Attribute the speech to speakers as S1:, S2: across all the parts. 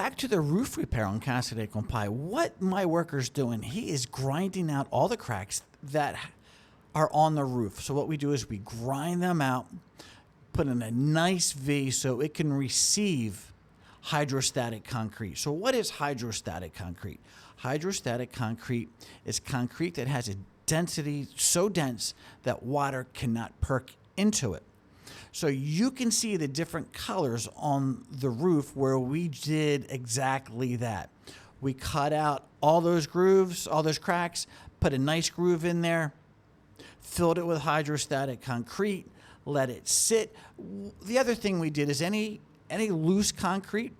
S1: back to the roof repair on Casa De Compai. What my worker's doing, he is grinding out all the cracks that are on the roof. So what we do is we grind them out, put in a nice V so it can receive hydrostatic concrete. So what is hydrostatic concrete? Hydrostatic concrete is concrete that has a density so dense that water cannot perk into it. So you can see the different colors on the roof where we did exactly that. We cut out all those grooves, all those cracks, put a nice groove in there, filled it with hydrostatic concrete, let it sit. The other thing we did is any loose concrete,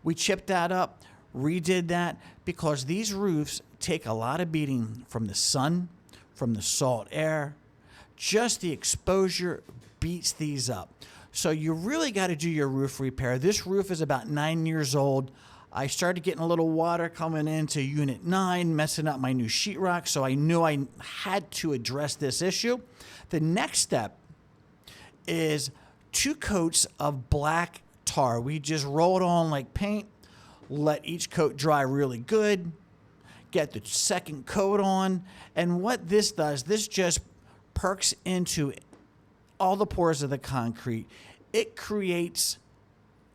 S1: we chipped that up, redid that, because these roofs take a lot of beating from the sun, from the salt air. Just the exposure beats these up. So you really got to do your roof repair. This roof is about 9 years old. I started getting a little water coming into unit 9, messing up my new sheetrock, so I knew I had to address this issue. The next step is 2 coats of black tar. We just roll it on like paint, let each coat dry really good, get the second coat on, and what this does, this just perks into all the pores of the concrete. It creates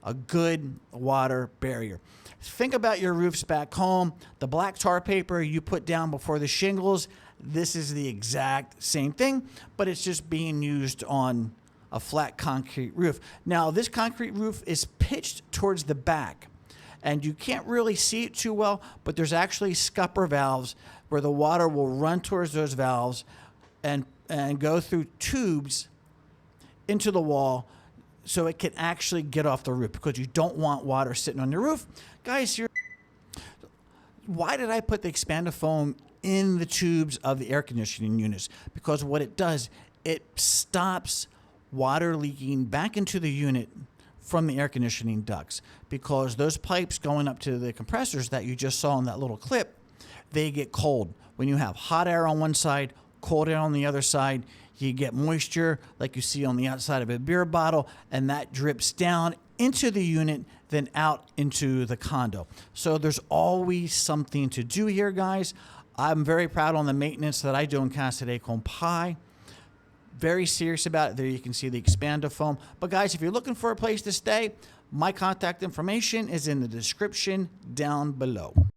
S1: a good water barrier. Think about your roofs back home. The black tar paper you put down before the shingles, this is the exact same thing, but it's just being used on a flat concrete roof. Now, this concrete roof is pitched towards the back, and you can't really see it too well, but there's actually scupper valves where the water will run towards those valves and go through tubes into the wall so it can actually get off the roof, because you don't want water sitting on your roof. Guys, why did I put the expander foam in the tubes of the air conditioning units? Because what it does, it stops water leaking back into the unit from the air conditioning ducts, because those pipes going up to the compressors that you just saw in that little clip, they get cold. When you have hot air on one side, cold air on the other side, you get moisture like you see on the outside of a beer bottle, and that drips down into the unit, then out into the condo. So there's always something to do here, guys. I'm very proud on the maintenance that I do in Casa De Compai. Very serious about it. There you can see the expander foam. But guys, if you're looking for a place to stay, my contact information is in the description down below.